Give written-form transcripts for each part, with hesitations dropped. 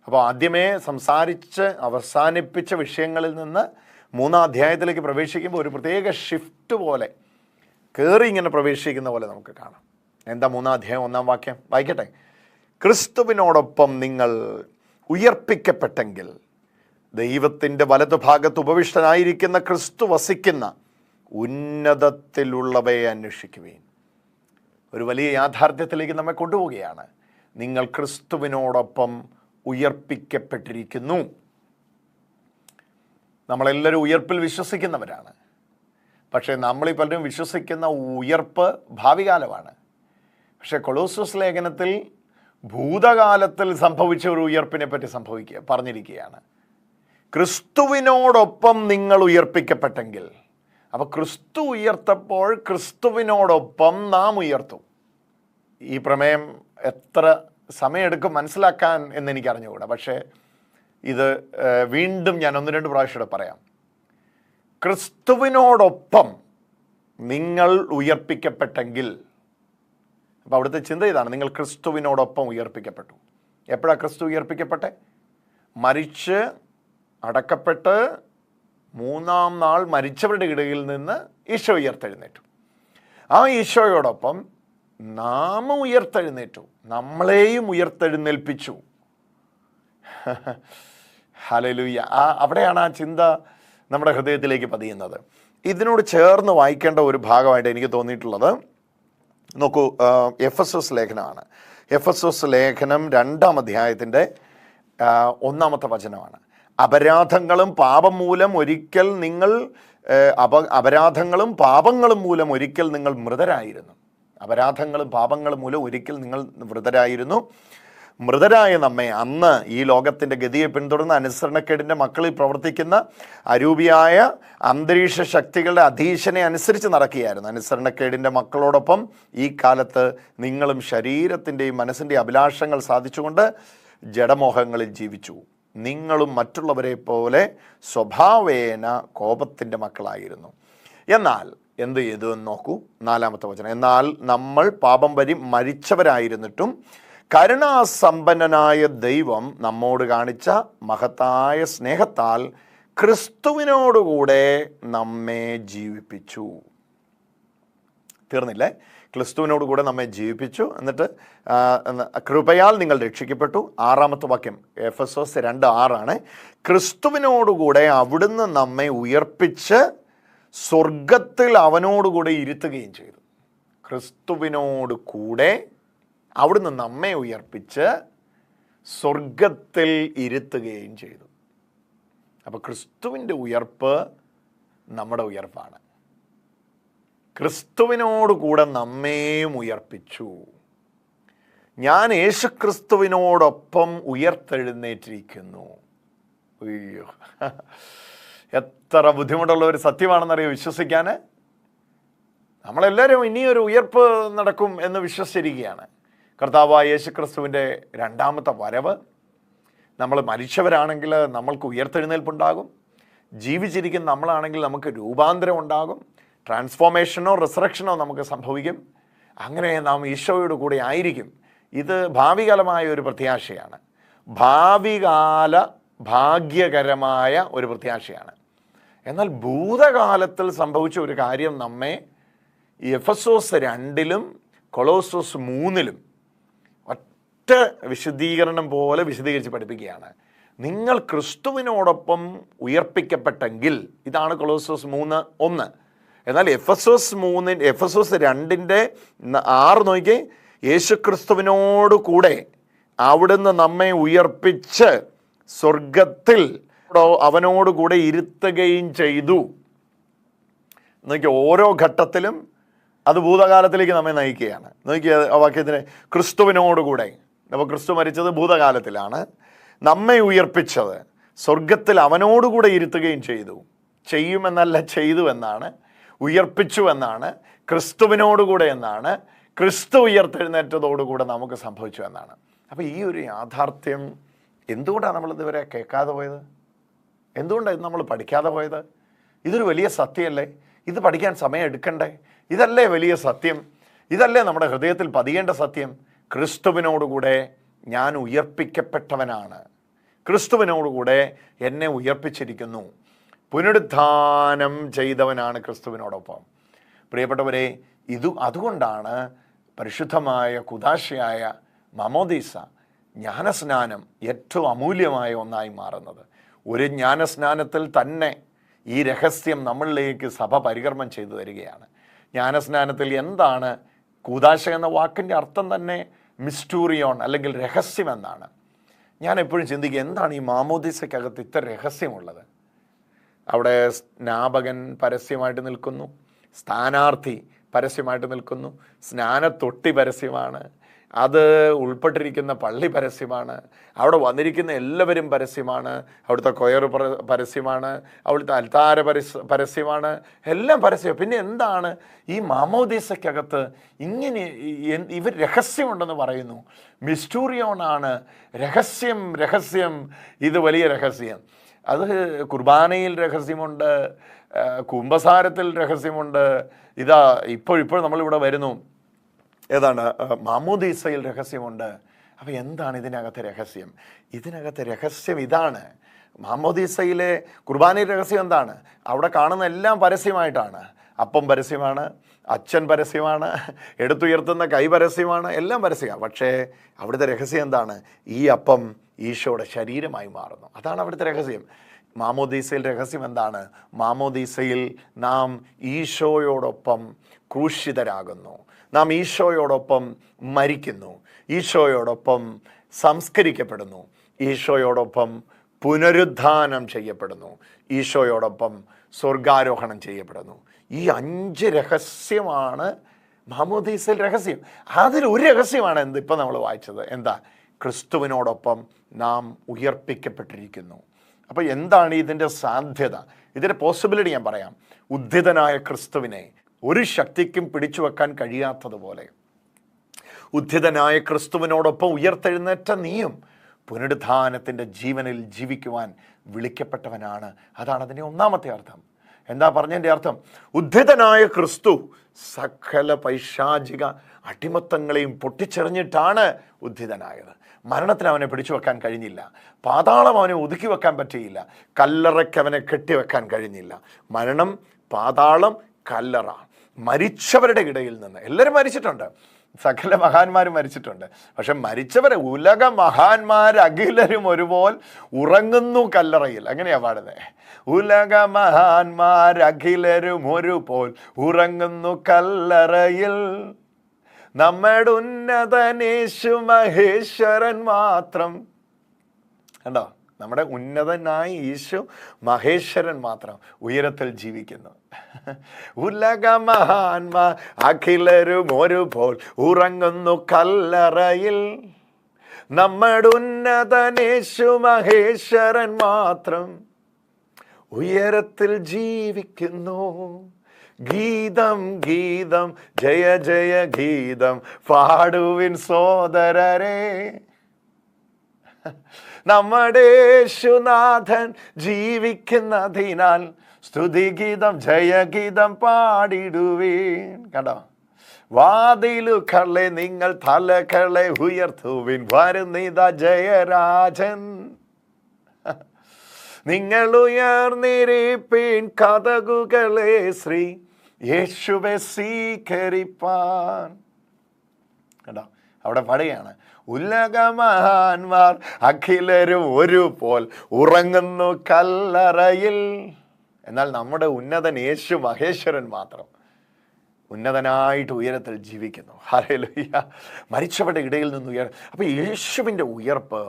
അപ്പോൾ ആദ്യമേ സംസാരിച്ച് അവസാനിപ്പിച്ച വിഷയങ്ങളിൽ നിന്ന് 3-ാം അധ്യായത്തിലേക്ക് പ്രവേശിക്കുമ്പോൾ ഒരു പ്രത്യേക ഷിഫ്റ്റ് പോലെ കയറി ഇങ്ങനെ പ്രവേശിക്കുന്ന പോലെ നമുക്ക് കാണാം. എന്താ 3-ാം അധ്യായം 1-ാം വാക്യം വായിക്കട്ടെ. ക്രിസ്തുവിനോടൊപ്പം നിങ്ങൾ ഉയർപ്പിക്കപ്പെട്ടെങ്കിൽ ദൈവത്തിൻ്റെ വലതുഭാഗത്ത് ഉപവിഷ്ടനായിരിക്കുന്ന ക്രിസ്തു വസിക്കുന്ന ഉന്നതത്തിലുള്ളവയെ അന്വേഷിക്കുവേൻ. ഒരു വലിയ യാഥാർത്ഥ്യത്തിലേക്ക് നമ്മെ കൊണ്ടുപോവുകയാണ്. നിങ്ങൾ ക്രിസ്തുവിനോടൊപ്പം ഉയർപ്പിക്കപ്പെട്ടിരിക്കുന്നു. നമ്മളെല്ലാവരും ഉയർപ്പിൽ വിശ്വസിക്കുന്നവരാണ്. പക്ഷേ നമ്മളീ പലരും വിശ്വസിക്കുന്ന ഉയർപ്പ് ഭാവികാലമാണ്. പക്ഷേ കൊളോസ്യോസ് ലേഖനത്തിൽ ഭൂതകാലത്തിൽ സംഭവിച്ച ഒരു ഉയർപ്പിനെ പറ്റി പറഞ്ഞിരിക്കുകയാണ്. ക്രിസ്തുവിനോടൊപ്പം നിങ്ങൾ ഉയർപ്പിക്കപ്പെട്ടെങ്കിൽ, അപ്പോൾ ക്രിസ്തു ഉയർത്തപ്പോൾ ക്രിസ്തുവിനോടൊപ്പം നാം ഉയർത്തും. ഈ പ്രമേയം എത്ര സമയമെടുക്കും മനസ്സിലാക്കാൻ എന്നെനിക്ക് അറിഞ്ഞുകൂടാ. പക്ഷേ ഇത് വീണ്ടും ഞാൻ 1-2 പ്രാവശ്യം പറയാം. ക്രിസ്തുവിനോടൊപ്പം നിങ്ങൾ ഉയർപ്പിക്കപ്പെട്ടെങ്കിൽ, അപ്പോൾ അവിടുത്തെ ചിന്ത ഇതാണ്, നിങ്ങൾ ക്രിസ്തുവിനോടൊപ്പം ഉയർപ്പിക്കപ്പെട്ടു. എപ്പോഴാണ് ക്രിസ്തു ഉയർപ്പിക്കപ്പെട്ടെ? മരിച്ച് അടക്കപ്പെട്ട് 3-ാം നാൾ മരിച്ചവരുടെ ഇടയിൽ നിന്ന് ഈശോ ഉയർത്തെഴുന്നേറ്റു. ആ ഈശോയോടൊപ്പം നാം ഉയർത്തെഴുന്നേറ്റു, നമ്മളെയും ഉയർത്തെഴുന്നേൽപ്പിച്ചു. ഹല്ലേലൂയ. അവിടെയാണ് ആ ചിന്ത നമ്മുടെ ഹൃദയത്തിലേക്ക് പതിയുന്നത്. ഇതിനോട് ചേർന്ന് വായിക്കേണ്ട ഒരു ഭാഗമായിട്ട് എനിക്ക് തോന്നിയിട്ടുള്ളത്, നോക്കൂ, എഫെസോസ് ലേഖനമാണ്. എഫെസോസ് ലേഖനം 2-ാം അധ്യായത്തിൻ്റെ 1-ാമത്തെ വചനമാണ്. അപരാധങ്ങളും പാപങ്ങളും മൂലം ഒരിക്കൽ നിങ്ങൾ മൃതരായിരുന്നു. അപരാധങ്ങളും പാപങ്ങളും മൂലം ഒരിക്കൽ നിങ്ങൾ മൃതരായിരുന്നു. മൃതരായ നമ്മെ അന്ന് ഈ ലോകത്തിൻ്റെ ഗതിയെ പിന്തുടർന്ന് അനുസരണക്കേടിൻ്റെ മക്കളിൽ പ്രവർത്തിക്കുന്ന അരൂപിയായ അന്തരീക്ഷ ശക്തികളുടെ അധീശനെ അനുസരിച്ച് നടക്കുകയായിരുന്നു. അനുസരണക്കേടിൻ്റെ മക്കളോടൊപ്പം ഈ കാലത്ത് നിങ്ങളും ശരീരത്തിൻ്റെയും മനസ്സിൻ്റെയും അഭിലാഷങ്ങൾ സാധിച്ചുകൊണ്ട് ജഡമോഹങ്ങളിൽ ജീവിച്ചു. നിങ്ങളും മറ്റുള്ളവരെ പോലെ സ്വഭാവേന കോപത്തിൻ്റെ മക്കളായിരുന്നു. എന്നാൽ എന്ത് ചെയ്തു എന്ന് നോക്കൂ, 4-ാമത്തെ വചനം. എന്നാൽ നമ്മൾ പാപം വഴി മരിച്ചവരായിരുന്നിട്ടും കരുണാസമ്പന്നനായ ദൈവം നമ്മോട് കാണിച്ച മഹത്തായ സ്നേഹത്താൽ ക്രിസ്തുവിനോടുകൂടെ നമ്മെ ജീവിപ്പിച്ചു. തീർന്നില്ലേ? ക്രിസ്തുവിനോടുകൂടെ നമ്മെ ജീവിപ്പിച്ചു. എന്നിട്ട് കൃപയാൽ നിങ്ങൾ രക്ഷിക്കപ്പെട്ടു. 6-ാമത്തെ വാക്യം എഫെസോസ് 2:6 ക്രിസ്തുവിനോടുകൂടെ അവിടുന്ന് നമ്മെ ഉയർപ്പിച്ച് സ്വർഗത്തിൽ അവനോടുകൂടെ ഇരുത്തുകയും ചെയ്തു. ക്രിസ്തുവിനോട് കൂടെ അവിടുന്ന് നമ്മെ ഉയർപ്പിച്ച് സ്വർഗത്തിൽ ഇരുത്തുകയും ചെയ്തു. അപ്പോൾ ക്രിസ്തുവിൻ്റെ ഉയർപ്പ് നമ്മുടെ ഉയർപ്പാണ്. ക്രിസ്തുവിനോട് കൂടെ നമ്മെയും ഉയർപ്പിച്ചു. ഞാൻ യേശുക്രിസ്തുവിനോടൊപ്പം ഉയർത്തെഴുന്നേറ്റിരിക്കുന്നു. അയ്യോ, എത്ര ബുദ്ധിമുട്ടുള്ള ഒരു സത്യമാണെന്നറിയോ വിശ്വസിക്കാൻ. നമ്മളെല്ലാവരും ഇനിയൊരു ഉയർപ്പ് നടക്കും എന്ന് വിശ്വസിച്ചിരിക്കുകയാണ്. കർത്താവായ യേശുക്രിസ്തുവിൻ്റെ 2-ാമത്തെ വരവ്, നമ്മൾ മരിച്ചവരാണെങ്കിൽ നമ്മൾക്ക് ഉയർത്തെഴുന്നേൽപ്പുണ്ടാകും. ജീവിച്ചിരിക്കുന്ന നമ്മളാണെങ്കിൽ നമുക്ക് രൂപാന്തരം ഉണ്ടാകും. ട്രാൻസ്ഫോർമേഷനോ റിസറക്ഷനോ നമുക്ക് സംഭവിക്കും. അങ്ങനെ നാം ഈശോയോട് കൂടെ ആയിരിക്കും. ഇത് ഭാവികാലമായ ഒരു പ്രത്യാശയാണ്. ഭാവികാല ഭാഗ്യകരമായ ഒരു പ്രത്യാശയാണ്. എന്നാൽ ഭൂതകാലത്തിൽ സംഭവിച്ച ഒരു കാര്യം നമ്മെ എഫെസോസ് 2-ലും കൊളോസോസ് 3-ലും ഒറ്റ വിശദീകരണം പോലെ വിശദീകരിച്ച് പഠിപ്പിക്കുകയാണ്. നിങ്ങൾ ക്രിസ്തുവിനോടൊപ്പം ഉയർപ്പിക്കപ്പെട്ടെങ്കിൽ, ഇതാണ് കൊളോസോസ് 3:1. എന്നാൽ എഫെസോസ് 2:6 നോക്കിയേ, യേശുക്രിസ്തുവിനോട് കൂടെ അവിടുന്ന് നമ്മെ ഉയർപ്പിച്ച് സ്വർഗത്തിൽ അവനോടുകൂടെ ഇരുത്തുകയും ചെയ്തു. നോക്കിയ ഓരോ ഘട്ടത്തിലും അത് ഭൂതകാലത്തിലേക്ക് നമ്മെ നയിക്കുകയാണ്. നോക്കിയ വാക്യത്തിന് ക്രിസ്തുവിനോടുകൂടെ, അപ്പോൾ ക്രിസ്തു മരിച്ചത് ഭൂതകാലത്തിലാണ്. നമ്മെ ഉയർപ്പിച്ചത് സ്വർഗത്തിൽ അവനോടുകൂടെ ഇരുത്തുകയും ചെയ്തു. ചെയ്യുമെന്നല്ല, ചെയ്തു എന്നാണ്. ഉയർപ്പിച്ചു എന്നാണ്. ക്രിസ്തുവിനോടുകൂടെ എന്നാണ്. ക്രിസ്തു ഉയർത്തെഴുന്നേറ്റതോടുകൂടെ നമുക്ക് സംഭവിച്ചു എന്നാണ്. അപ്പോൾ ഈ ഒരു യാഥാർത്ഥ്യം എന്തുകൊണ്ടാണ് നമ്മളിതുവരെ കേൾക്കാതെ പോയത്? എന്തുകൊണ്ടാണ് ഇത് നമ്മൾ പഠിക്കാതെ പോയത്? ഇതൊരു വലിയ സത്യമല്ലേ? ഇത് പഠിക്കാൻ സമയം എടുക്കണ്ടേ? ഇതല്ലേ വലിയ സത്യം? ഇതല്ലേ നമ്മുടെ ഹൃദയത്തിൽ പതിയേണ്ട സത്യം? ക്രിസ്തുവിനോടുകൂടെ ഞാൻ ഉയർപ്പിക്കപ്പെട്ടവനാണ്. ക്രിസ്തുവിനോടുകൂടെ എന്നെ ഉയർപ്പിച്ചിരിക്കുന്നു. പുനരുത്ഥാനം ചെയ്തവനാണ് ക്രിസ്തുവിനോടൊപ്പം. പ്രിയപ്പെട്ടവരെ, അതുകൊണ്ടാണ് പരിശുദ്ധമായ കുദാശയായ മാമോദീസ, ജ്ഞാനസ്നാനം ഏറ്റവും അമൂല്യമായ ഒന്നായി മാറുന്നത്. ഒരു ജ്ഞാനസ്നാനത്തിൽ തന്നെ ഈ രഹസ്യം നമ്മളിലേക്ക് സഭ പരികർമ്മം ചെയ്തു തരികയാണ്. ജ്ഞാനസ്നാനത്തിൽ എന്താണ്? കൂദാശ എന്ന വാക്കിൻ്റെ അർത്ഥം തന്നെ മിസ്റ്റൂറിയോൺ അല്ലെങ്കിൽ രഹസ്യം എന്നാണ്. ഞാൻ എപ്പോഴും ചിന്തിക്കുക, എന്താണ് ഈ മാമോദീസയ്ക്കകത്ത് ഇത്ര രഹസ്യമുള്ളത്? അവിടെ സ്നാപകൻ പരസ്യമായിട്ട് നിൽക്കുന്നു, സ്ഥാനാർത്ഥി പരസ്യമായിട്ട് നിൽക്കുന്നു, സ്നാനത്തൊട്ടി പരസ്യമാണ്, അത് ഉൾപ്പെട്ടിരിക്കുന്ന പള്ളി പരസ്യമാണ്, അവിടെ വന്നിരിക്കുന്ന എല്ലാവരും പരസ്യമാണ്, അവിടുത്തെ കൊയർ പരസ്യമാണ്, അവിടുത്തെ അൽത്താര പരസ്യമാണ്, എല്ലാം പരസ്യം. പിന്നെ എന്താണ് ഈ മാമോദീസയ്ക്കകത്ത് ഇങ്ങനെ ഇവർ രഹസ്യമുണ്ടെന്ന് പറയുന്നു? മിസ്റ്റൂറിയോണാണ് രഹസ്യം. ഇത് വലിയ രഹസ്യം. അത് കുർബാനയിൽ രഹസ്യമുണ്ട്, കുംഭസാരത്തിൽ രഹസ്യമുണ്ട്. ഇപ്പോൾ നമ്മളിവിടെ വരുന്നു, ഏതാണ് മാമോദീസയിൽ രഹസ്യമുണ്ട്. അപ്പോൾ എന്താണ് ഇതിനകത്തെ രഹസ്യം? ഇതിനകത്തെ രഹസ്യം ഇതാണ്. മാമോദീസയിലെ കുർബാനയിൽ രഹസ്യം എന്താണ്? അവിടെ കാണുന്ന എല്ലാം പരസ്യമായിട്ടാണ്. അപ്പം പരസ്യമാണ്, അച്ഛൻ പരസ്യമാണ്, എടുത്തുയർത്തുന്ന കൈ പരസ്യമാണ്, എല്ലാം പരസ്യമാണ്. പക്ഷേ അവിടുത്തെ രഹസ്യം എന്താണ്? ഈ അപ്പം ഈശോയുടെ ശരീരമായി മാറുന്നു. അതാണ് അവിടുത്തെ രഹസ്യം. മാമോദീസയിൽ രഹസ്യം എന്താണ്? മാമോദീസയിൽ നാം ഈശോയോടൊപ്പം ക്രൂശിതരാകുന്നു, നാം ഈശോയോടൊപ്പം മരിക്കുന്നു, ഈശോയോടൊപ്പം സംസ്കരിക്കപ്പെടുന്നു, ഈശോയോടൊപ്പം പുനരുദ്ധാനം ചെയ്യപ്പെടുന്നു, ഈശോയോടൊപ്പം സ്വർഗാരോഹണം ചെയ്യപ്പെടുന്നു. ഈ 5 രഹസ്യമാണ് മാമോദീസയിൽ രഹസ്യം. അതിലൊരു രഹസ്യമാണ് ഇപ്പം നമ്മൾ വായിച്ചത്. എന്താ? ക്രിസ്തുവിനോടൊപ്പം നാം ഉയർപ്പിക്കപ്പെട്ടിരിക്കുന്നു. അപ്പോൾ എന്താണ് ഇതിൻ്റെ സാധ്യത? ഇതിൻ്റെ പോസിബിലിറ്റി ഞാൻ പറയാം. ഉദ്ധിതനായ ക്രിസ്തുവിനെ ഒരു ശക്തിക്കും പിടിച്ചു വെക്കാൻ കഴിയാത്തതുപോലെ ഉദ്ധിതനായ ക്രിസ്തുവിനോടൊപ്പം ഉയർത്തെഴുന്നേറ്റ നീയും പുനരുദ്ധാനത്തിൻ്റെ ജീവനിൽ ജീവിക്കുവാൻ വിളിക്കപ്പെട്ടവനാണ്. അതാണ് അതിൻ്റെ ഒന്നാമത്തെ അർത്ഥം. എന്താ പറഞ്ഞതിൻ്റെ അർത്ഥം? ഉദ്ധിതനായ ക്രിസ്തു സകല പൈശാചിക അടിമത്തങ്ങളെയും പൊട്ടിച്ചെറിഞ്ഞിട്ടാണ് ഉദ്ധിതനായത്. മരണത്തിന് അവനെ പിടിച്ചു വെക്കാൻ കഴിഞ്ഞില്ല, പാതാളം അവനെ ഒതുക്കി വെക്കാൻ പറ്റിയില്ല, കല്ലറയ്ക്ക് അവനെ കെട്ടിവെക്കാൻ കഴിഞ്ഞില്ല. മരണം, പാതാളം, കല്ലറ, മരിച്ചവരുടെ ഇടയിൽ നിന്ന് എല്ലാവരും മരിച്ചിട്ടുണ്ട്, സകല മഹാന്മാരും മരിച്ചിട്ടുണ്ട്. പക്ഷെ മരിച്ചവരെ ഉലക മഹാന്മാരഖിലരും ഒരുപോൽ ഉറങ്ങുന്നു കല്ലറയിൽ. അങ്ങനെയാ പാടുന്നത്. ഉലക മഹാന്മാരഖിലരും ഒരുപോൽ ഉറങ്ങുന്നു കല്ലറയിൽ, നമ്മുടെ ഉന്നതനേശു മഹേശ്വരൻ മാത്രം. കണ്ടോ? നമ്മുടെ ഉന്നതനായ ഈശോ മഹേശ്വരൻ മാത്രം ഉയരത്തിൽ ജീവിക്കുന്നു. ഉലക മഹാന്മാർ അഖിലരും ഒരുപോൽ ഉറങ്ങുന്നു കല്ലറയിൽ, നമ്മുടെ ഉന്നതനേശു മഹേശ്വരൻ മാത്രം ഉയരത്തിൽ ജീവിക്കുന്നു. ഗീതം ഗീതം ജയ ജയ ഗീതം പാടുവിൻ സോദരരെ, നമ്മുടെ യേശുനാഥൻ ജീവിക്കുന്നതിനാൽ സ്തുതിഗീതം ജയഗീതം പാടിടുവീൻ. കണ്ടോ? വാതിലുകളെ നിങ്ങൾ തലകളെ ഉയർത്തുവിൻ, വരുന്നിതാ ജയരാജൻ. നിങ്ങൾ ഉയർന്നിരിപ്പീൻ കതകുകളെ ശ്രീ യേശുവെ സ്വീകരിപ്പാൻ. കണ്ടോ? അവിടെ പാടുകയാണ്, ഉലകമഹാന്മാർ അഖിലരും ഒരുപോൽ ഉറങ്ങുന്നു കല്ലറയിൽ. എന്നാൽ നമ്മുടെ ഉന്നതൻ യേശു മഹേശ്വരൻ മാത്രം ഉന്നതനായിട്ട് ഉയരത്തിൽ ജീവിക്കുന്നു. ഹല്ലേലൂയ. മരിച്ചവരുടെ ഇടയിൽ നിന്ന് അപ്പോൾ യേശുവിൻ്റെ ഉയർപ്പ്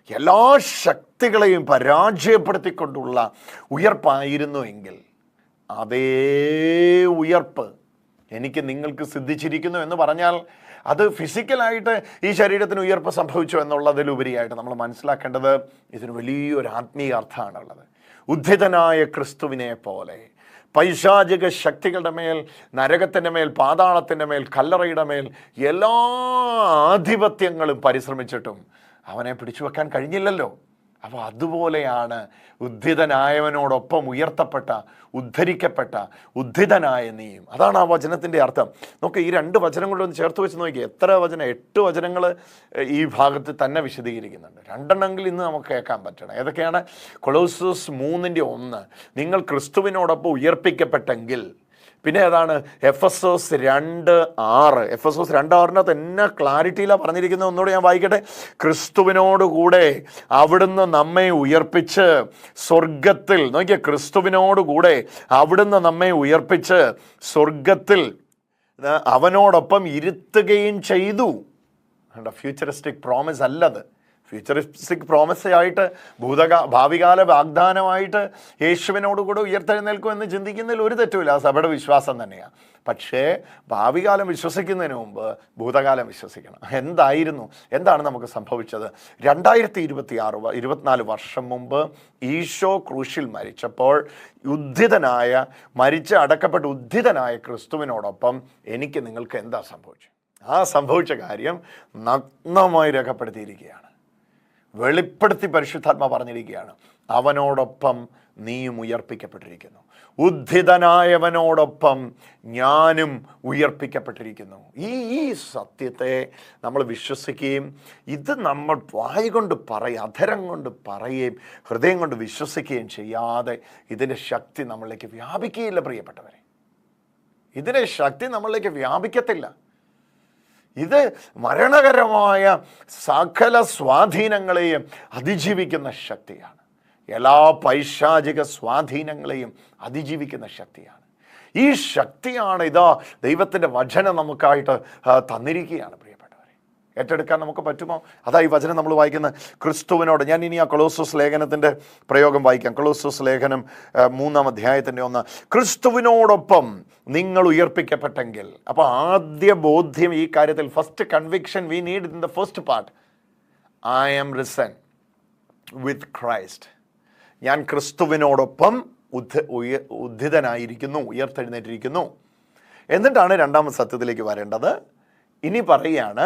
എല്ലാ ശക്തികളെയും പരാജയപ്പെടുത്തിക്കൊണ്ടുള്ള ഉയർപ്പായിരുന്നു എങ്കിൽ അതേ ഉയർപ്പ് എനിക്ക് നിങ്ങൾക്ക് സിദ്ധിച്ചിരിക്കുന്നു എന്ന് പറഞ്ഞാൽ അത് ഫിസിക്കലായിട്ട് ഈ ശരീരത്തിന് ഉയർപ്പ് സംഭവിച്ചു എന്നുള്ളതിലുപരിയായിട്ട് നമ്മൾ മനസ്സിലാക്കേണ്ടത് ഇതിന് വലിയൊരു ആത്മീയ അർത്ഥമാണുള്ളത്. ഉദ്ധിതനായ ക്രിസ്തുവിനെ പോലെ പൈശാചിക ശക്തികളുടെ മേൽ, നരകത്തിൻ്റെ മേൽ, പാതാളത്തിൻ്റെ മേൽ, കല്ലറയുടെ മേൽ എല്ലാ ആധിപത്യങ്ങളും പരിശ്രമിച്ചിട്ടും അവനെ പിടിച്ചു വെക്കാൻ കഴിഞ്ഞില്ലല്ലോ. അപ്പോൾ അതുപോലെയാണ് ഉദ്ധിതനായവനോടൊപ്പം ഉയർത്തപ്പെട്ട, ഉദ്ധരിക്കപ്പെട്ട, ഉദ്ധിതനായ നീയും. അതാണ് ആ വചനത്തിൻ്റെ അർത്ഥം. നോക്ക്, ഈ 2 വചനം കൂടെ ഒന്ന് ചേർത്ത് വെച്ച് നോക്കി. എത്ര വചനം? 8 വചനങ്ങൾ ഈ ഭാഗത്ത് തന്നെ വിശദീകരിക്കുന്നുണ്ട്. 2 ഇന്ന് നമുക്ക് കേൾക്കാൻ പറ്റണം. ഏതൊക്കെയാണ്? കൊളോസ്സസ് 3:1 നിങ്ങൾ ക്രിസ്തുവിനോടൊപ്പം ഉയർപ്പിക്കപ്പെട്ടെങ്കിൽ. പിന്നെ ഏതാണ്? എഫെസോസ് 2:6. എഫെസോസ് 2:6 എന്നാ ക്ലാരിറ്റിയിലാണ് പറഞ്ഞിരിക്കുന്നത്. ഒന്നുകൂടെ ഞാൻ വായിക്കട്ടെ. ക്രിസ്തുവിനോടുകൂടെ അവിടുന്ന് നമ്മെ ഉയർപ്പിച്ച് സ്വർഗത്തിൽ, നോക്കിയ, ക്രിസ്തുവിനോടുകൂടെ അവിടുന്ന് നമ്മെ ഉയർപ്പിച്ച് സ്വർഗത്തിൽ അവനോടൊപ്പം ഇരുത്തുകയും ചെയ്തു. ഫ്യൂച്ചറിസ്റ്റിക് പ്രോമിസ് അല്ലത്. ഫ്യൂച്ചറിസ്റ്റിക് പ്രോമിസ് ആയിട്ട്, ഭാവികാല വാഗ്ദാനമായിട്ട് യേശുവിനോടുകൂടെ ഉയർത്തെഴുന്നേൽക്കുമെന്ന് ചിന്തിക്കുന്നതിൽ ഒരു തെറ്റുമില്ല. ആ സഭയുടെ വിശ്വാസം തന്നെയാണ്. പക്ഷേ ഭാവികാലം വിശ്വസിക്കുന്നതിന് മുമ്പ് ഭൂതകാലം വിശ്വസിക്കണം. എന്താണ് നമുക്ക് സംഭവിച്ചത്? 2024 വർഷം മുമ്പ് ഈശോ ക്രൂശിൽ മരിച്ചപ്പോൾ മരിച്ച് അടക്കപ്പെട്ട് ഉദ്ധിതനായ ക്രിസ്തുവിനോടൊപ്പം എനിക്ക് നിങ്ങൾക്ക് എന്താ സംഭവിച്ചത്? ആ സംഭവിച്ച കാര്യം നഗ്നമായി രേഖപ്പെടുത്തിയിരിക്കുകയാണ്. വെളിപ്പെടുത്തി പരിശുദ്ധാത്മ പറഞ്ഞിരിക്കുകയാണ്. അവനോടൊപ്പം നീയും ഉയർപ്പിക്കപ്പെട്ടിരിക്കുന്നു. ഉദ്ധിതനായവനോടൊപ്പം ഞാനും ഉയർപ്പിക്കപ്പെട്ടിരിക്കുന്നു. ഈ സത്യത്തെ നമ്മൾ വിശ്വസിക്കുകയും ഇത് നമ്മൾ വായ കൊണ്ട് അധരം കൊണ്ട് പറയുകയും ഹൃദയം കൊണ്ട് വിശ്വസിക്കുകയും ചെയ്യാതെ ഇതിൻ്റെ ശക്തി നമ്മളിലേക്ക് വ്യാപിക്കുകയില്ല പ്രിയപ്പെട്ടവരെ. ഇതിൻ്റെ ശക്തി നമ്മളിലേക്ക് വ്യാപിക്കത്തില്ല. ഇത് മരണകരമായ സകല സ്വാധീനങ്ങളെയും അതിജീവിക്കുന്ന ശക്തിയാണ്. എല്ലാ പൈശാചിക സ്വാധീനങ്ങളെയും അതിജീവിക്കുന്ന ശക്തിയാണ്. ഈ ശക്തിയാണ് ദൈവത്തിൻ്റെ വചനം നമുക്കായിട്ട് തന്നിരിക്കുകയാണ് പ്രിയപ്പെട്ടവരെ. ഏറ്റെടുക്കാൻ നമുക്ക് പറ്റുമോ? അതാ ഈ വചനം നമ്മൾ വായിക്കുന്നത്. ക്രിസ്തുവിനോട്, ഞാൻ ഇനി ആ കൊളോസ്സസ് ലേഖനത്തിൻ്റെ പ്രയോഗം വായിക്കാം. കൊളോസ്സസ് ലേഖനം 3-ാം അധ്യായത്തിൻ്റെ 1. ക്രിസ്തുവിനോടൊപ്പം നിങ്ങൾ ഉയർപ്പിക്കപ്പെട്ടെങ്കിൽ. അപ്പോൾ ആദ്യ ബോധ്യം ഈ കാര്യത്തിൽ, first conviction we need in the first part, I am risen with Christ. ഞാൻ ക്രിസ്തുവിനോടൊപ്പം ഉദ്ധിതനായിരിക്കുന്നു, ഉയർത്തെഴുന്നേറ്റിരിക്കുന്നു. എന്നിട്ടാണ് 2ാമത്തെ സത്യത്തിലേക്ക് വരേണ്ടത്. ഇനി പറയുകയാണ്,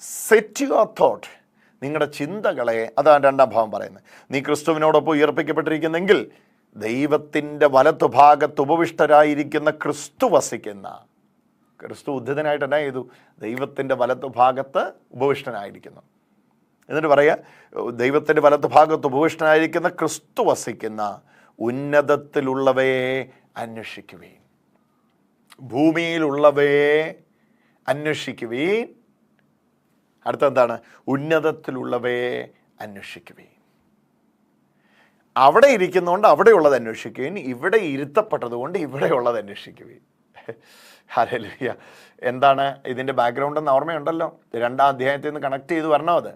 സെറ്റ് യുവർ തോട്ട്, നിങ്ങളുടെ ചിന്തകളെ, അതാണ് 2ാം ഭാഗം പറയുന്നത്. നീ ക്രിസ്തുവിനോടൊപ്പം ഉയർപ്പിക്കപ്പെട്ടിരിക്കുന്നെങ്കിൽ ദൈവത്തിൻ്റെ വലത്തുഭാഗത്ത് ഉപവിഷ്ടരായിരിക്കുന്ന ക്രിസ്തു വസിക്കുന്ന, ക്രിസ്തു ഉദ്ധിതനായിട്ട് എന്നാ ചെയ്തു? ദൈവത്തിൻ്റെ വലത്തുഭാഗത്ത് ഉപവിഷ്ടനായിരിക്കുന്നു. എന്നിട്ട് പറയുക, ദൈവത്തിൻ്റെ വലത്തുഭാഗത്ത് ഉപവിഷ്ടനായിരിക്കുന്ന ക്രിസ്തു വസിക്കുന്ന ഉന്നതത്തിലുള്ളവയെ അന്വേഷിക്കുവീൻ, ഭൂമിയിലുള്ളവയെ അന്വേഷിക്കുവീൻ. അടുത്തെന്താണ്? ഉന്നതത്തിലുള്ളവയെ അന്വേഷിക്കുവീൻ. അവിടെ ഇരിക്കുന്നതുകൊണ്ട് അവിടെയുള്ളത് അന്വേഷിക്കുകയും ഇവിടെ ഇരുത്തപ്പെട്ടത് കൊണ്ട് ഇവിടെയുള്ളത് അന്വേഷിക്കുകയും. ഹല്ലേലൂയ. എന്താണ് ഇതിൻ്റെ ബാക്ക്ഗ്രൗണ്ട് എന്ന് ഓർമ്മയുണ്ടല്ലോ. 2ാം അധ്യായത്തിൽ നിന്ന് കണക്ട് ചെയ്ത് വരണോ? അത്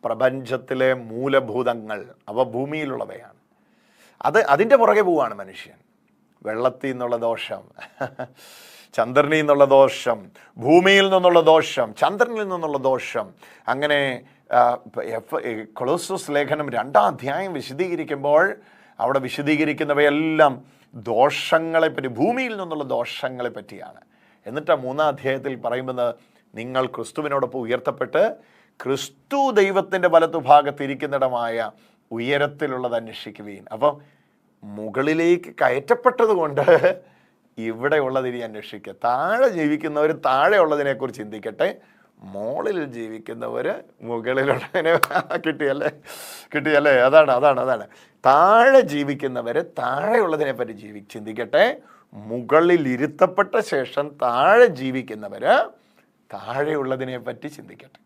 പ്രപഞ്ചത്തിലെ മൂലഭൂതങ്ങൾ അവ ഭൂമിയിലുള്ളവയാണ്. അതിൻ്റെ പുറകെ പോവാണ് മനുഷ്യൻ. വെള്ളത്തിൽ നിന്നുള്ള ദോഷം, ചന്ദ്രനിൽ നിന്നുള്ള ദോഷം, ഭൂമിയിൽ നിന്നുള്ള ദോഷം, ചന്ദ്രനിൽ നിന്നുള്ള ദോഷം. അങ്ങനെ കൊളോസ്സസ് ലേഖനം 2ാം അധ്യായം വിശദീകരിക്കുമ്പോൾ അവിടെ വിശദീകരിക്കുന്നവയെല്ലാം ദോഷങ്ങളെപ്പറ്റി, ഭൂമിയിൽ നിന്നുള്ള ദോഷങ്ങളെ പറ്റിയാണ്. എന്നിട്ട് 3ാം അധ്യായത്തിൽ പറയുന്നത്, നിങ്ങൾ ക്രിസ്തുവിനോടൊപ്പം ഉയർത്തപ്പെട്ട് ക്രിസ്തു ദൈവത്തിൻ്റെ വലത്തുഭാഗത്തിരിക്കുന്നിടമായ ഉയരത്തിലുള്ളത് അന്വേഷിക്കുകയും. അപ്പം മുകളിലേക്ക് കയറ്റപ്പെട്ടത് കൊണ്ട് ഇവിടെ ഉള്ളതിനെ അന്വേഷിക്കുക. താഴെ ജീവിക്കുന്നവർ താഴെ ഉള്ളതിനെക്കുറിച്ച് ചിന്തിക്കട്ടെ, മോളിൽ ജീവിക്കുന്നവർ മുകളിലുള്ളതിനെ കിട്ടിയല്ലേ? അതാണ് താഴെ ജീവിക്കുന്നവർ താഴെയുള്ളതിനെ പറ്റി ചിന്തിക്കട്ടെ. മുകളിൽ ഇരുത്തപ്പെട്ട ശേഷം താഴെ ജീവിക്കുന്നവർ താഴെയുള്ളതിനെ പറ്റി ചിന്തിക്കട്ടെ,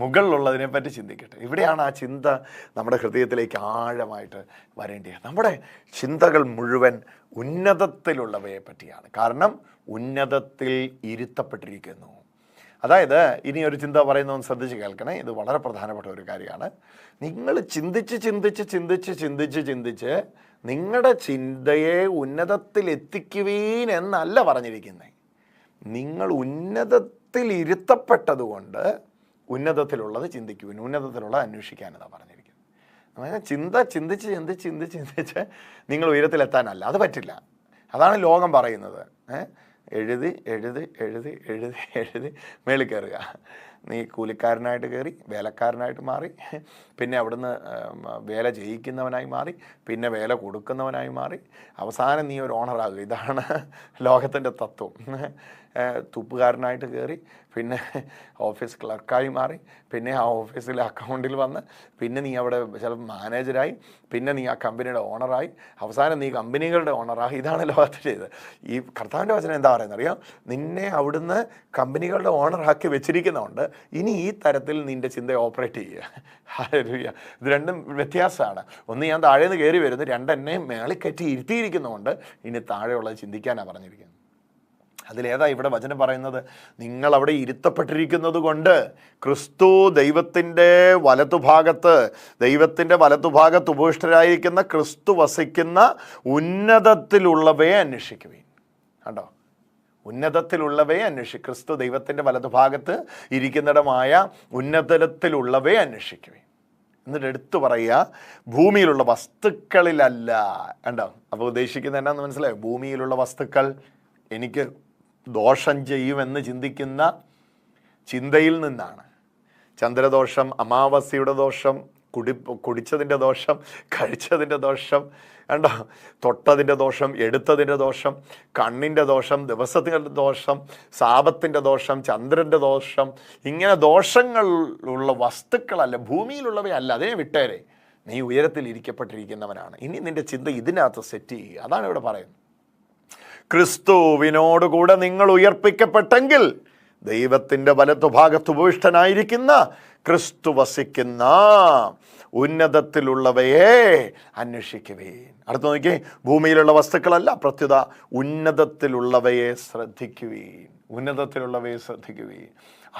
മുകളിലുള്ളതിനെ പറ്റി ചിന്തിക്കട്ടെ. ഇവിടെയാണ് ആ ചിന്ത നമ്മുടെ ഹൃദയത്തിലേക്ക് ആഴമായിട്ട് വരേണ്ടത്. നമ്മുടെ ചിന്തകൾ മുഴുവൻ ഉന്നതത്തിലുള്ളവയെ പറ്റിയാണ്. കാരണം ഉന്നതത്തിൽ ഇരുത്തപ്പെട്ടിരിക്കുന്നു. അതായത് ഇനി ഒരു ചിന്ത പറയുന്നതെന്ന് ശ്രദ്ധിച്ച് കേൾക്കണേ. ഇത് വളരെ പ്രധാനപ്പെട്ട ഒരു കാര്യമാണ്. നിങ്ങൾ ചിന്തിച്ച് നിങ്ങളുടെ ചിന്തയെ ഉന്നതത്തിൽ എത്തിക്കുവീൻ എന്നല്ല പറഞ്ഞിരിക്കുന്നത്. നിങ്ങൾ ഉന്നതത്തിൽ ഇരുത്തപ്പെട്ടതുകൊണ്ട് ഉന്നതത്തിലുള്ളത് ചിന്തിക്കുവിൻ, ഉന്നതത്തിലുള്ളത് അന്വേഷിക്കാനെന്നാണ് പറഞ്ഞിരിക്കുന്നത്. അതായത് ചിന്തിച്ച് നിങ്ങൾ ഉയരത്തിലെത്താനല്ല, അത് പറ്റില്ല. അതാണ് ലോകം പറയുന്നത്. എഴുതി മേളിൽ കയറുക. നീ കൂലിക്കാരനായിട്ട് കയറി, വേലക്കാരനായിട്ട് മാറി, പിന്നെ അവിടുന്ന് വേല ചെയ്യിക്കുന്നവനായി മാറി, പിന്നെ വേല കൊടുക്കുന്നവനായി മാറി, അവസാനം നീ ഒരു ഓണറാകുക. ഇതാണ് ലോകത്തിൻ്റെ തത്വം. തുപ്പുകാരനായിട്ട് കയറി, പിന്നെ ഓഫീസ് ക്ലർക്കായി മാറി, പിന്നെ ആ ഓഫീസിലെ അക്കൗണ്ടിൽ വന്ന്, പിന്നെ നീ അവിടെ ചിലപ്പോൾ മാനേജരായി, പിന്നെ നീ ആ കമ്പനിയുടെ ഓണറായി, അവസാനം നീ കമ്പനികളുടെ ഓണറായി. ഇതാണ് ലോകത്തിൽ ചെയ്തത്. ഈ കർത്താവിൻ്റെ വചനം എന്താ പറയുന്നത് അറിയാം? നിന്നെ അവിടുന്ന് കമ്പനികളുടെ ഓണറാക്കി വെച്ചിരിക്കുന്നതുകൊണ്ട് ഇനി ഈ തരത്തിൽ നിൻ്റെ ചിന്ത ഓപ്പറേറ്റ് ചെയ്യുക. ഹല്ലേലൂയ. ഇത് രണ്ടും വ്യത്യാസമാണ്. ഒന്ന് ഞാൻ താഴേന്ന് കയറി വരുന്നു, രണ്ടെന്നെ മേളിൽ കയറ്റി ഇരുത്തിയിരിക്കുന്നതുകൊണ്ട് ഇനി താഴെയുള്ളത് ചിന്തിക്കാനാണ് പറഞ്ഞിരിക്കുന്നത്. അതിലേതാ ഇവിടെ വചനം പറയുന്നത്? നിങ്ങളവിടെ ഇരുത്തപ്പെട്ടിരിക്കുന്നത് കൊണ്ട് ക്രിസ്തു ദൈവത്തിൻ്റെ വലതുഭാഗത്ത് ഉപവിഷ്ടരായിരിക്കുന്ന ക്രിസ്തു വസിക്കുന്ന ഉന്നതത്തിലുള്ളവയെ അന്വേഷിക്കുവിൻ. കണ്ടോ? ഉന്നതത്തിലുള്ളവയെ ക്രിസ്തു ദൈവത്തിൻ്റെ വലതുഭാഗത്ത് ഇരിക്കുന്നിടമായ ഉന്നതത്തിലുള്ളവയെ അന്വേഷിക്കുവിൻ. എന്നിട്ട് എടുത്തു പറയുക, ഭൂമിയിലുള്ള വസ്തുക്കളിലല്ല. കണ്ടോ? അപ്പോൾ ഉദ്ദേശിക്കുന്നത് എന്നാന്ന് മനസ്സിലായോ? ഭൂമിയിലുള്ള വസ്തുക്കൾ എനിക്ക് ദോഷം ചെയ്യുമെന്ന് ചിന്തിക്കുന്ന ചിന്തയിൽ നിന്നാണ്. ചന്ദ്രദോഷം, അമാവാസ്യയുടെ ദോഷം, കുടിച്ചതിൻ്റെ ദോഷം, കഴിച്ചതിൻ്റെ ദോഷം, കണ്ടോ? തൊട്ടതിൻ്റെ ദോഷം, എടുത്തതിൻ്റെ ദോഷം, കണ്ണിൻ്റെ ദോഷം, ദിവസത്തിൻ്റെ ദോഷം, സാപത്തിൻ്റെ ദോഷം, ചന്ദ്രൻ്റെ ദോഷം, ഇങ്ങനെ ദോഷങ്ങളുള്ള വസ്തുക്കളല്ല, ഭൂമിയിലുള്ളവയല്ല. അതിനെ വിട്ടേരെ. നീ ഉയരത്തിൽ ഇരിക്കപ്പെട്ടിരിക്കുന്നവനാണ്. ഇനി നിൻ്റെ ചിന്ത ഇതിനകത്ത് സെറ്റ് ചെയ്യുക. അതാണ് ഇവിടെ പറയുന്നത്. ക്രിസ്തുവിനോടുകൂടെ നിങ്ങൾ ഉയർപ്പിക്കപ്പെട്ടെങ്കിൽ ദൈവത്തിൻ്റെ വലത്തുഭാഗത്ത് ഉപവിഷ്ടനായിരിക്കുന്ന ക്രിസ്തു വസിക്കുന്ന ഉന്നതത്തിലുള്ളവയെ അന്വേഷിക്കുവേൻ. അടുത്ത നോക്കിയേ, ഭൂമിയിലുള്ള വസ്തുക്കളല്ല, പ്രത്യുത ഉന്നതത്തിലുള്ളവയെ ശ്രദ്ധിക്കുവേൻ. ഉന്നതത്തിലുള്ളവയെ ശ്രദ്ധിക്കുവേൻ.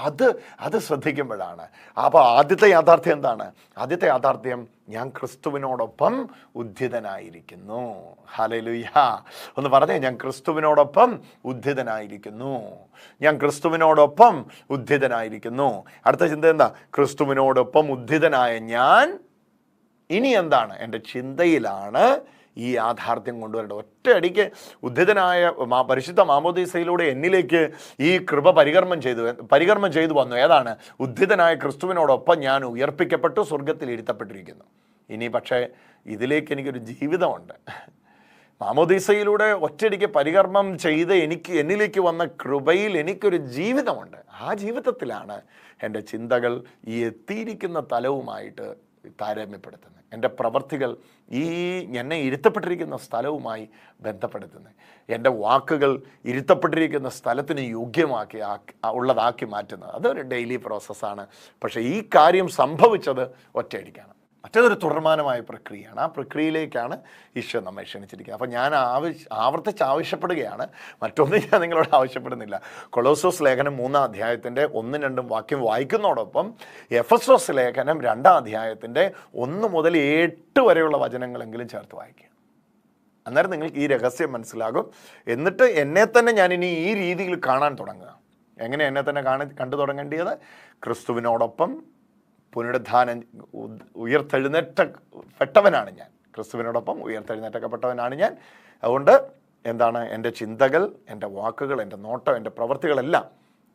അത് ശ്രദ്ധിക്കുമ്പോഴാണ്. അപ്പോൾ ആദ്യത്തെ യാഥാർത്ഥ്യം എന്താണ്? ആദ്യത്തെ യാഥാർത്ഥ്യം, ഞാൻ ക്രിസ്തുവിനോടൊപ്പം ഉദ്ധിതനായിരിക്കുന്നു. ഹല്ലേലൂയ. ഒന്ന് പറഞ്ഞേ, ഞാൻ ക്രിസ്തുവിനോടൊപ്പം ഉദ്ധിതനായിരിക്കുന്നു. ഞാൻ ക്രിസ്തുവിനോടൊപ്പം ഉദ്ധിതനായിരിക്കുന്നു. അടുത്ത ചിന്ത എന്താ? ക്രിസ്തുവിനോടൊപ്പം ഉദ്ധിതനായ ഞാൻ ഇനി എന്താണ്? എൻ്റെ ചിന്തയിലാണ് ഈ യാഥാർത്ഥ്യം കൊണ്ടുവരേണ്ടത്. ഒറ്റയടിക്ക് ഉദ്ധിതനായ പരിശുദ്ധ മാമോദീസയിലൂടെ എന്നിലേക്ക് ഈ കൃപ പരികർമ്മം ചെയ്തു വന്നു. ഏതാണ്? ഉദ്ധിതനായ ക്രിസ്തുവിനോടൊപ്പം ഞാൻ ഉയർപ്പിക്കപ്പെട്ടു, സ്വർഗത്തിൽ ഇരുത്തപ്പെട്ടിരിക്കുന്നു. ഇനി പക്ഷേ ഇതിലേക്ക് എനിക്കൊരു ജീവിതമുണ്ട്. മാമോദീസയിലൂടെ ഒറ്റയടിക്ക് പരികർമ്മം ചെയ്ത് എന്നിലേക്ക് വന്ന കൃപയിൽ എനിക്കൊരു ജീവിതമുണ്ട്. ആ ജീവിതത്തിലാണ് എൻ്റെ ചിന്തകൾ ഈ എത്തിയിരിക്കുന്ന തലവുമായിട്ട് താരതമ്യപ്പെടുത്തുന്നത്. എൻ്റെ പ്രവർത്തികൾ എന്നെ ഇരുത്തപ്പെട്ടിരിക്കുന്ന സ്ഥലവുമായി ബന്ധപ്പെടുത്തുന്നത്. എൻ്റെ വാക്കുകൾ ഇരുത്തപ്പെട്ടിരിക്കുന്ന സ്ഥലത്തിന് ഉള്ളതാക്കി മാറ്റുന്നത്. അതൊരു ഡെയിലി പ്രോസസ്സാണ്. പക്ഷേ ഈ കാര്യം സംഭവിച്ചത് ഒറ്റയടിക്കാണ്. മറ്റേതൊരു തുടർമാനമായ പ്രക്രിയയാണ്. ആ പ്രക്രിയയിലേക്കാണ് ഈശോ നമ്മെ ക്ഷണിച്ചിരിക്കുന്നത്. അപ്പോൾ ഞാൻ ആവർത്തിച്ച് ആവശ്യപ്പെടുകയാണ്, മറ്റൊന്നും ഞാൻ നിങ്ങളോട് ആവശ്യപ്പെടുന്നില്ല. കൊളോസോസ് ലേഖനം 3-ാം അധ്യായത്തിൻ്റെ 1-2 വാക്യം വായിക്കുന്നതോടൊപ്പം എഫെസോസ് ലേഖനം 2-ാം അധ്യായത്തിൻ്റെ 1 മുതൽ 8 വരെയുള്ള വചനങ്ങളെങ്കിലും ചേർത്ത് വായിക്കുക. അന്നേരം നിങ്ങൾക്ക് ഈ രഹസ്യം മനസ്സിലാകും. എന്നിട്ട് എന്നെ തന്നെ ഞാനിനി ഈ രീതിയിൽ കാണാൻ തുടങ്ങുക. എങ്ങനെ എന്നെ തന്നെ കണ്ടു തുടങ്ങേണ്ടത്? ക്രിസ്തുവിനോടൊപ്പം ഉയർത്തെഴുന്നേറ്റപ്പെട്ടവനാണ് ഞാൻ. ക്രിസ്തുവിനോടൊപ്പം ഉയർത്തെഴുന്നേറ്റപ്പെട്ടവനാണ് ഞാൻ. അതുകൊണ്ട് എന്താണ്? എൻ്റെ ചിന്തകൾ, എൻ്റെ വാക്കുകൾ, എൻ്റെ നോട്ടം, എൻ്റെ പ്രവൃത്തികളെല്ലാം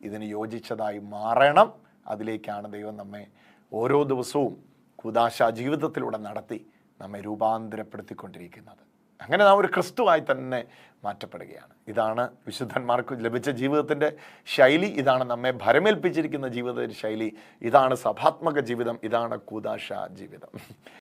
ഇതിന് യോജിച്ചതായി മാറണം. അതിലേക്കാണ് ദൈവം നമ്മെ ഓരോ ദിവസവും കൂദാശ ജീവിതത്തിലൂടെ നടത്തി നമ്മെ രൂപാന്തരപ്പെടുത്തിക്കൊണ്ടിരിക്കുന്നത്. അങ്ങനെ നാം ഒരു ക്രിസ്തുവായി തന്നെ മാറ്റപ്പെടുകയാണ്. ഇതാണ് വിശുദ്ധന്മാർക്ക് ലഭിച്ച ജീവിതത്തിൻ്റെ ശൈലി. ഇതാണ് നമ്മെ ഭരമേൽപ്പിച്ചിരിക്കുന്ന ജീവിത ശൈലി. ഇതാണ് സഭാത്മക ജീവിതം. ഇതാണ് കൂദാശ ജീവിതം.